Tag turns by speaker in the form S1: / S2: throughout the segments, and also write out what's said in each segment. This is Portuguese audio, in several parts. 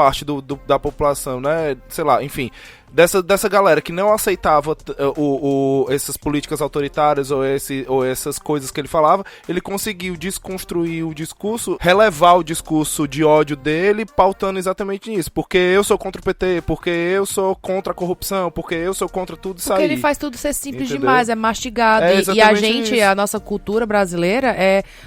S1: parte da população, né, sei lá, enfim, dessa galera que não aceitava essas políticas autoritárias ou essas coisas que ele falava, ele conseguiu desconstruir o discurso, relevar o discurso de ódio dele, pautando exatamente nisso. Porque eu sou contra o PT, porque eu sou contra a corrupção, porque eu sou contra tudo isso aí.
S2: Porque ele faz tudo ser simples, entendeu? Demais, é mastigado. E a gente, isso. A nossa cultura brasileira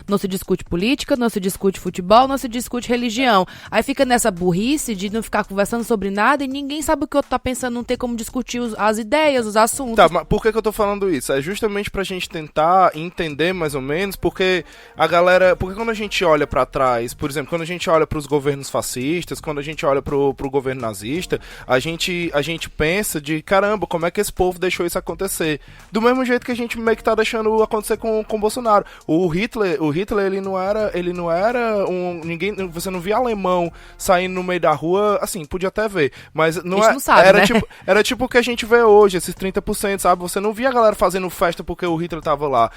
S2: não se discute política, não se discute futebol, não se discute religião. Aí fica nessa burrice de não ficar conversando sobre nada e ninguém sabe o que o outro tá pensando, não ter como discutir as ideias, os assuntos.
S1: Tá, mas por que eu tô falando isso? É justamente pra gente tentar entender mais ou menos, porque a galera... Porque quando a gente olha pra trás, por exemplo, quando a gente olha pros governos fascistas, quando a gente olha pro governo nazista, a gente pensa de, caramba, como é que esse povo deixou isso acontecer? Do mesmo jeito que a gente meio que tá deixando acontecer com o Bolsonaro. O Hitler, ele não era ninguém, você não via alemão saindo no meio da rua, assim, podia até ver, mas não,
S2: não sabe,
S1: era,
S2: né?
S1: Era tipo o que a gente vê hoje, esses 30%, sabe? Você não via a galera fazendo festa porque o Hitler tava lá.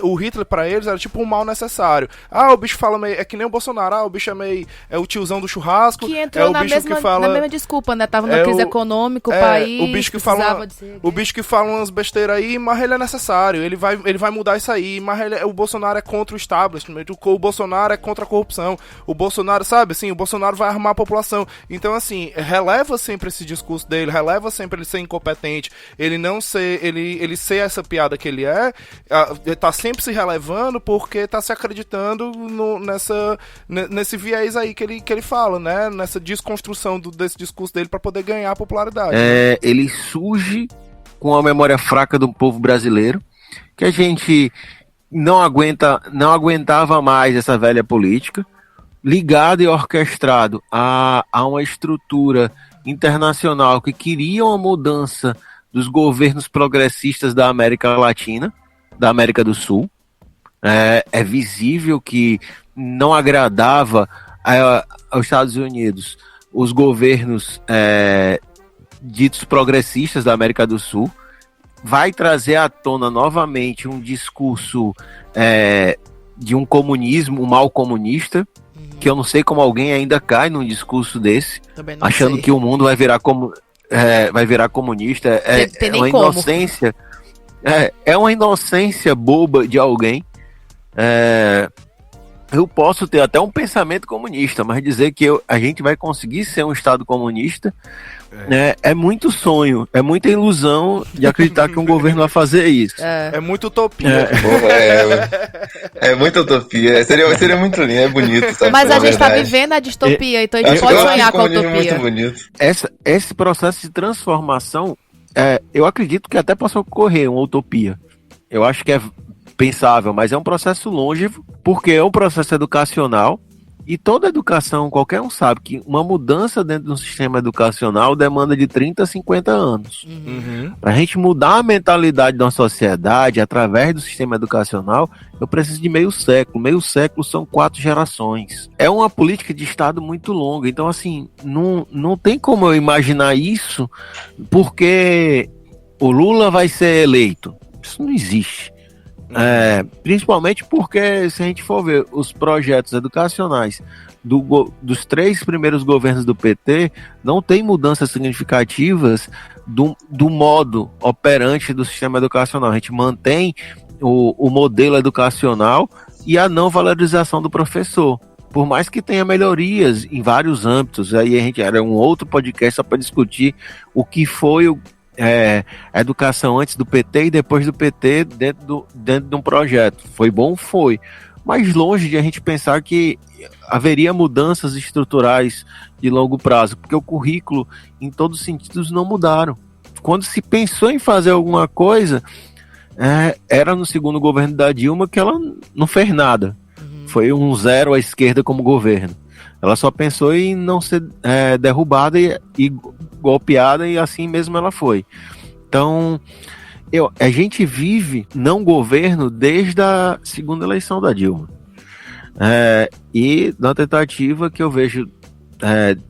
S1: O Hitler, pra eles, era tipo um mal necessário. O bicho fala meio... É que nem o Bolsonaro. O bicho é meio... É o tiozão do churrasco.
S2: Que entrou
S1: o bicho que fala...
S2: na mesma desculpa, né? Tava na crise econômica, o país...
S1: O bicho que fala... O bicho que fala umas besteiras aí, mas ele é necessário. Ele vai mudar isso aí. Mas o Bolsonaro é contra o establishment. O Bolsonaro é contra a corrupção. O Bolsonaro, sabe? Assim, o Bolsonaro vai armar a população. Então, assim, releva sempre esse discurso dele, releva sempre ele ser incompetente, ele não ser, ele ser essa piada que ele tá sempre se relevando porque tá se acreditando nesse viés aí que ele fala, né? Nessa desconstrução desse discurso dele pra poder ganhar popularidade.
S3: Ele surge com a memória fraca do povo brasileiro, que a gente não aguentava mais essa velha política, ligado e orquestrado a uma estrutura internacional que queria uma mudança dos governos progressistas da América Latina, da América do Sul. É visível que não agradava aos Estados Unidos os governos ditos progressistas da América do Sul. Vai trazer à tona novamente um discurso de um comunismo, um mal comunista, que eu não sei como alguém ainda cai num discurso desse, achando que o mundo vai virar comunista. É uma inocência. É uma inocência boba de alguém. Eu posso ter até um pensamento comunista, mas dizer que a gente vai conseguir ser um Estado comunista é muito sonho, é muita ilusão de acreditar que um governo vai fazer isso.
S1: É muita utopia.
S4: É muita utopia. Seria muito lindo, é bonito. Sabe?
S2: Mas a gente tá vivendo a distopia, então a gente pode sonhar com a utopia.
S4: Muito bonito.
S3: Esse processo de transformação, eu acredito que até possa ocorrer uma utopia. Eu acho que é pensável, mas é um processo longevo, porque é um processo educacional. E toda educação, qualquer um sabe que uma mudança dentro de um sistema educacional demanda de 30 a 50 anos. Para a gente mudar a mentalidade da sociedade através do sistema educacional, eu preciso de meio século. Meio século são 4 gerações. É uma política de Estado muito longa. Então, assim, não tem como eu imaginar isso porque o Lula vai ser eleito. Isso não existe. Principalmente porque, se a gente for ver os projetos educacionais dos 3 primeiros governos do PT, não tem mudanças significativas do modo operante do sistema educacional. A gente mantém o modelo educacional e a não valorização do professor. Por mais que tenha melhorias em vários âmbitos, aí a gente era um outro podcast só para discutir o que foi a educação antes do PT e depois do PT dentro de um projeto. Foi bom? Foi. Mas longe de a gente pensar que haveria mudanças estruturais de longo prazo, porque o currículo, em todos os sentidos, não mudaram. Quando se pensou em fazer alguma coisa, era no segundo governo da Dilma que ela não fez nada. Foi um zero à esquerda como governo. Ela só pensou em não ser derrubada e golpeada, e assim mesmo ela foi. Então, a gente vive não governo desde a segunda eleição da Dilma. E na tentativa que eu vejo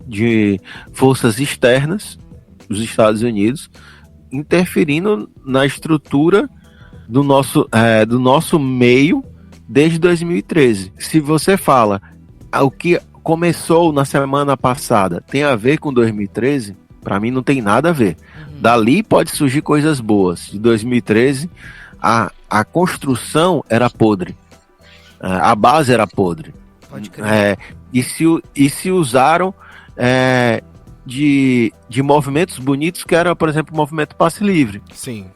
S3: de forças externas dos Estados Unidos interferindo na estrutura do nosso meio desde 2013. Se você fala começou na semana passada tem a ver com 2013, pra mim não tem nada a ver. Dali pode surgir coisas boas. De 2013, a construção era podre. A base era podre.
S2: Pode crer.
S3: E se usaram de movimentos bonitos, que era, por exemplo, o movimento Passe Livre.
S1: Sim.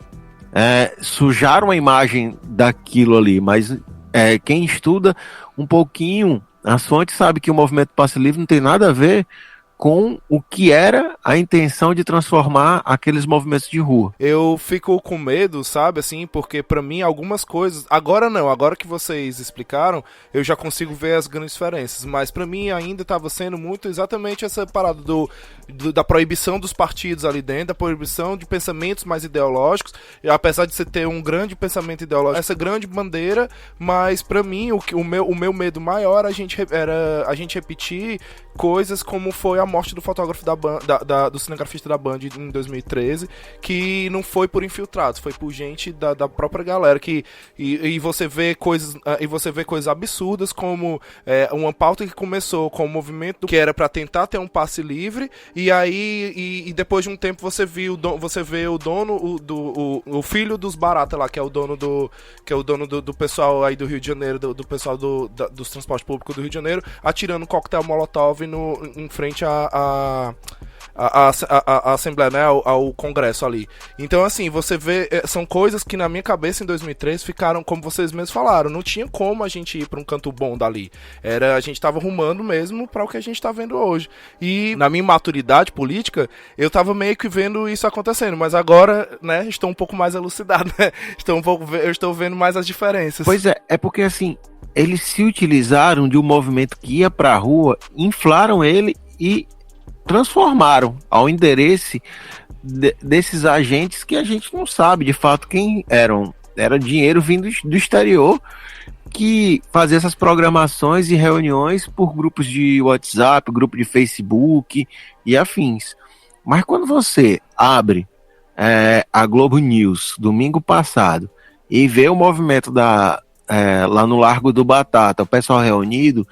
S3: Sujaram a imagem daquilo ali, mas quem estuda um pouquinho as fontes sabe que o movimento Passe Livre não tem nada a ver com o que era a intenção de transformar aqueles movimentos de rua.
S1: Eu fico com medo, sabe, assim, porque pra mim algumas coisas, agora não, agora que vocês explicaram, eu já consigo ver as grandes diferenças, mas pra mim ainda estava sendo muito exatamente essa parada da proibição dos partidos ali dentro, da proibição de pensamentos mais ideológicos, e apesar de você ter um grande pensamento ideológico, essa grande bandeira, mas pra mim o meu medo maior era a gente repetir coisas como foi a morte do fotógrafo do cinegrafista da Band em 2013, que não foi por infiltrados, foi por gente da própria galera, e você vê coisas absurdas, como uma pauta que começou com o movimento que era para tentar ter um passe livre, e aí depois de um tempo você vê o dono, o filho dos barata lá, que é o dono do pessoal aí do Rio de Janeiro, do pessoal dos transportes públicos do Rio de Janeiro, atirando um coquetel molotov em frente à Assembleia, né, ao Congresso ali. Então, assim, você vê, são coisas que na minha cabeça em 2003 ficaram, como vocês mesmos falaram, não tinha como a gente ir pra um canto bom dali. A gente tava arrumando mesmo pra o que a gente tá vendo hoje. E na minha maturidade política, eu tava meio que vendo isso acontecendo, mas agora, né, estou um pouco mais elucidado, né? Eu estou vendo mais as diferenças.
S3: Pois é porque assim, eles se utilizaram de um movimento que ia pra rua, inflaram ele e transformaram ao endereço desses agentes que a gente não sabe de fato quem eram. Era dinheiro vindo do exterior que fazia essas programações e reuniões por grupos de WhatsApp, grupo de Facebook e afins. Mas quando você abre a Globo News domingo passado e vê o movimento lá no Largo do Batata, o pessoal reunido,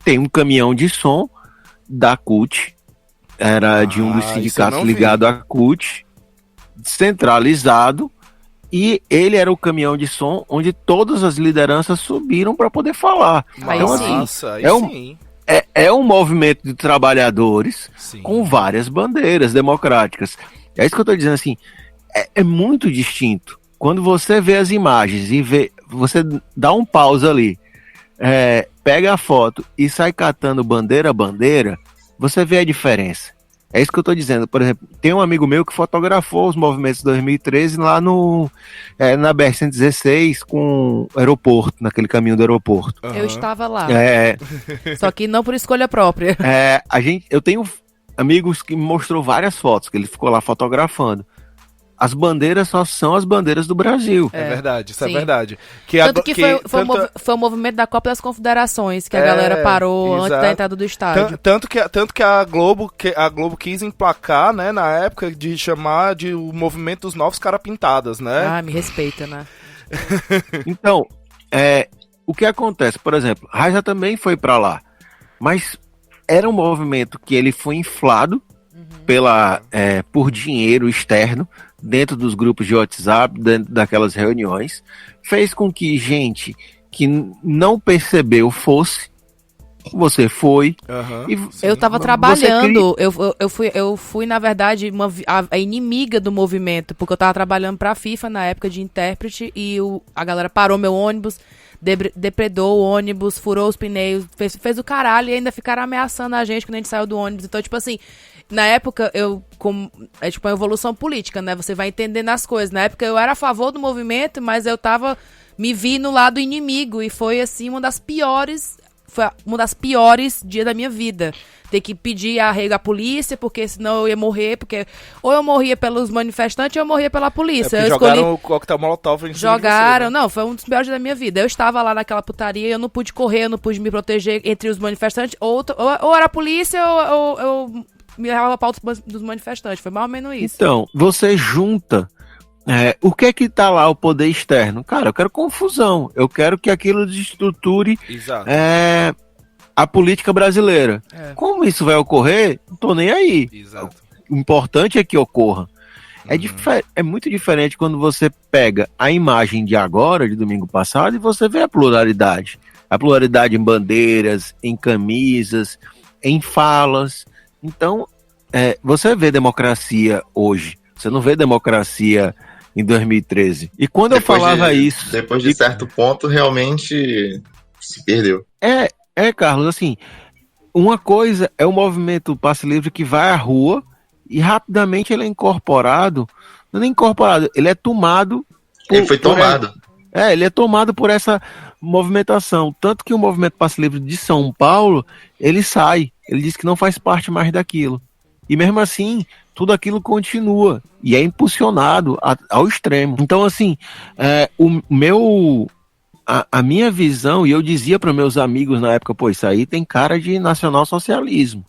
S3: tem um caminhão de som da CUT, era de um dos sindicatos ligado à CUT, centralizado, e ele era o caminhão de som onde todas as lideranças subiram para poder falar. Então, assim, é um movimento de trabalhadores, sim, com várias bandeiras democráticas. É isso que eu estou dizendo, assim, é muito distinto. Quando você vê as imagens e você dá um pause ali, pega a foto e sai catando bandeira a bandeira, você vê a diferença. É isso que eu tô dizendo. Por exemplo, tem um amigo meu que fotografou os movimentos de 2013 lá na BR-116 com o aeroporto, naquele caminho do aeroporto.
S2: Eu estava lá. Só que não por escolha própria.
S3: Eu tenho amigos que me mostrou várias fotos, que ele ficou lá fotografando. As bandeiras só são as bandeiras do Brasil.
S1: É verdade, isso sim. É verdade.
S2: Foi o movimento da Copa das Confederações que a galera parou, exato, antes da entrada do estádio.
S1: Tanto que a Globo quis emplacar, né, na época, de chamar de o movimento dos novos cara pintadas, né?
S2: Ah, me respeita, né?
S3: Então, o que acontece? Por exemplo, Raiza também foi pra lá, mas era um movimento que ele foi inflado por dinheiro externo, dentro dos grupos de WhatsApp, dentro daquelas reuniões, fez com que gente que não percebeu fosse, você foi.
S2: Eu tava trabalhando, eu fui na verdade a inimiga do movimento, porque eu tava trabalhando pra FIFA na época de intérprete e a galera parou meu ônibus, depredou o ônibus, furou os pneus, fez o caralho e ainda ficaram ameaçando a gente quando a gente saiu do ônibus. Então, tipo assim, na época, é tipo uma evolução política, né? Você vai entendendo as coisas. Na época eu era a favor do movimento, mas eu me vi no lado inimigo. E foi, assim, uma das piores dias da minha vida. Ter que pedir arrego à polícia, porque senão eu ia morrer, porque ou eu morria pelos manifestantes ou eu morria pela polícia.
S1: Jogaram o coquetel molotov em cima de você, né?
S2: Não, foi um dos piores dias da minha vida. Eu estava lá naquela putaria, eu não pude correr, eu não pude me proteger entre os manifestantes, ou era a polícia ou eu me levava a pauta dos manifestantes. Foi mais ou menos isso.
S3: Então, você junta o que é que tá lá, o poder externo? Cara, eu quero confusão. Eu quero que aquilo desestruture a política brasileira. Como isso vai ocorrer? Não tô nem aí.
S1: Exato.
S3: O importante é que ocorra. É muito diferente quando você pega a imagem de agora, de domingo passado, e você vê a pluralidade. A pluralidade em bandeiras, em camisas, em falas. Então, você vê democracia hoje. Você não vê democracia em 2013. E quando eu falava isso...
S4: Depois de certo ponto, realmente se perdeu.
S3: Carlos, assim, uma coisa é o movimento Passe Livre que vai à rua e rapidamente ele é incorporado, não é incorporado, ele é tomado...
S4: Ele foi tomado.
S3: Ele é tomado por essa movimentação. Tanto que o movimento Passe Livre de São Paulo, ele sai. Ele diz que não faz parte mais daquilo. E mesmo assim, tudo aquilo continua. E é impulsionado ao extremo. Então, assim, a minha visão, e eu dizia para meus amigos na época, pô, isso aí tem cara de nacionalsocialismo.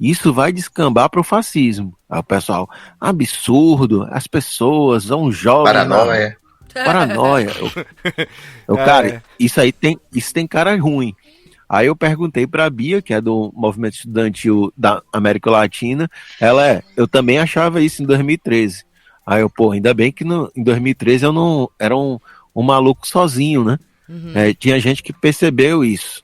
S3: Isso vai descambar para o fascismo. Aí o pessoal, absurdo, as pessoas, são jovens... Paranoia. Cara, isso tem cara ruim. Aí eu perguntei pra Bia, que é do movimento estudantil da América Latina, eu também achava isso em 2013. Aí eu, ainda bem que em 2013 eu não era um maluco sozinho, né? Uhum. Tinha gente que percebeu isso.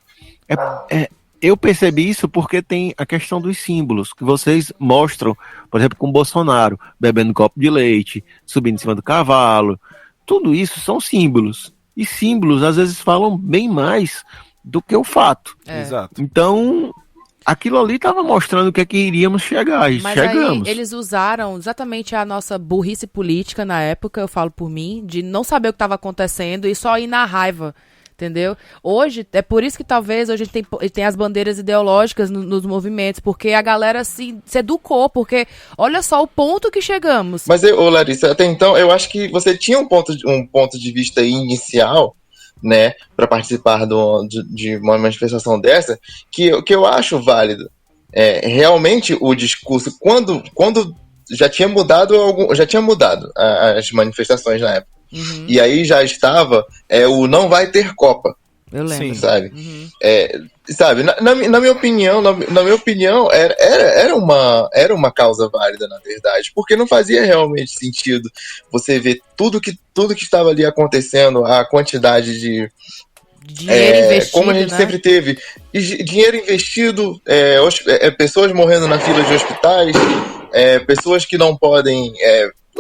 S3: Eu percebi isso porque tem a questão dos símbolos que vocês mostram, por exemplo, com o Bolsonaro, bebendo um copo de leite, subindo em cima do cavalo. Tudo isso são símbolos. E símbolos, às vezes, falam bem mais do que o fato.
S1: Exato.
S3: Então, aquilo ali estava mostrando o que é que iríamos chegar. E
S2: mas
S3: chegamos.
S2: Aí eles usaram exatamente a nossa burrice política na época, eu falo por mim, de não saber o que estava acontecendo e só ir na raiva. Entendeu? Hoje, é por isso que talvez hoje tem as bandeiras ideológicas nos movimentos, porque a galera se educou, porque olha só o ponto que chegamos.
S4: Mas, Larissa, até então, eu acho que você tinha um ponto de vista inicial, né, para participar de uma manifestação dessa, que eu acho válido. Realmente, o discurso, quando já tinha mudado as manifestações na época. Uhum. E aí já estava o não vai ter Copa.
S2: Eu lembro.
S4: Sabe? Uhum. Sabe, na minha opinião, era uma causa válida, na verdade, porque não fazia realmente sentido você ver tudo que estava ali acontecendo, a quantidade de
S2: dinheiro investido,
S4: como a gente sempre teve, dinheiro investido, pessoas morrendo na fila de hospitais, pessoas que não podem,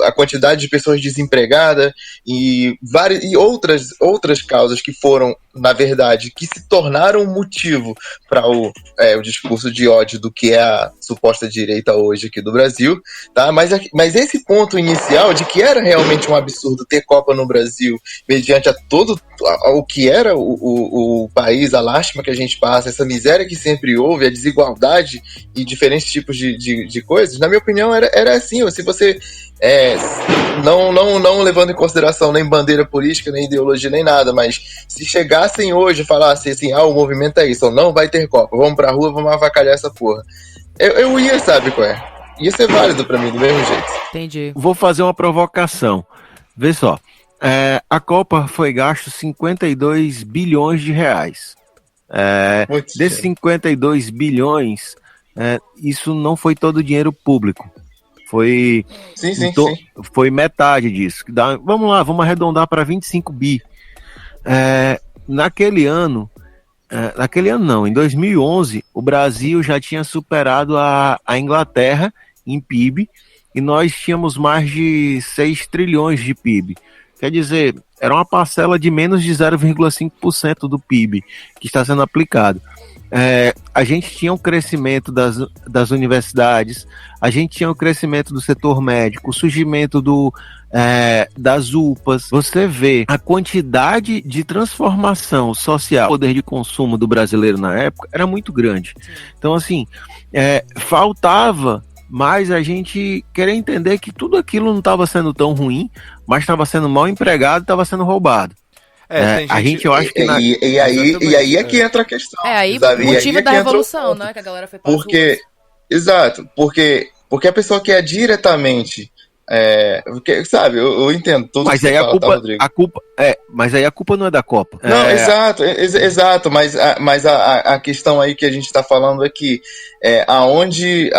S4: a quantidade de pessoas desempregadas e outras causas que foram, na verdade, que se tornaram motivo para o discurso de ódio do que é a suposta direita hoje aqui do Brasil, tá? Mas esse ponto inicial de que era realmente um absurdo ter Copa no Brasil, mediante a todo o que era o país, a lástima que a gente passa, essa miséria que sempre houve, a desigualdade e diferentes tipos de coisas, na minha opinião, era assim, se você não levando em consideração nem bandeira política, nem ideologia, nem nada, mas se chegassem hoje e falassem assim, o movimento é isso, não vai ter Copa, vamos pra rua, vamos avacalhar essa porra. Eu ia, sabe qual é? Ia ser válido pra mim, do mesmo jeito.
S2: Entendi.
S3: Vou fazer uma provocação. Vê só, a Copa foi gasto 52 bilhões de reais. Desses 52 bilhões, isso não foi todo o dinheiro público. Foi, foi metade disso. Vamos lá, vamos arredondar para 25 bi. Naquele ano não, em 2011, o Brasil já tinha superado a Inglaterra em PIB e nós tínhamos mais de 6 trilhões de PIB. Quer dizer, era uma parcela de menos de 0,5% do PIB que está sendo aplicado. A gente tinha um crescimento das universidades, a gente tinha um crescimento do setor médico, o surgimento das UPAs. Você vê a quantidade de transformação social, o poder de consumo do brasileiro na época era muito grande. Então, assim, faltava mais a gente querer entender que tudo aquilo não estava sendo tão ruim, mas estava sendo mal empregado e estava sendo roubado. Eu acho que
S4: e aí é que entra a questão.
S2: Aí o motivo da revolução, né? Que a galera foi pra
S4: Exato, porque a pessoa que é diretamente Porque, sabe, eu entendo tudo
S3: mas
S4: que
S3: aí
S4: você fala, tá, Rodrigo?
S3: Mas aí a culpa não é da Copa.
S4: Não, exato, mas a questão aí que a gente está falando é que aonde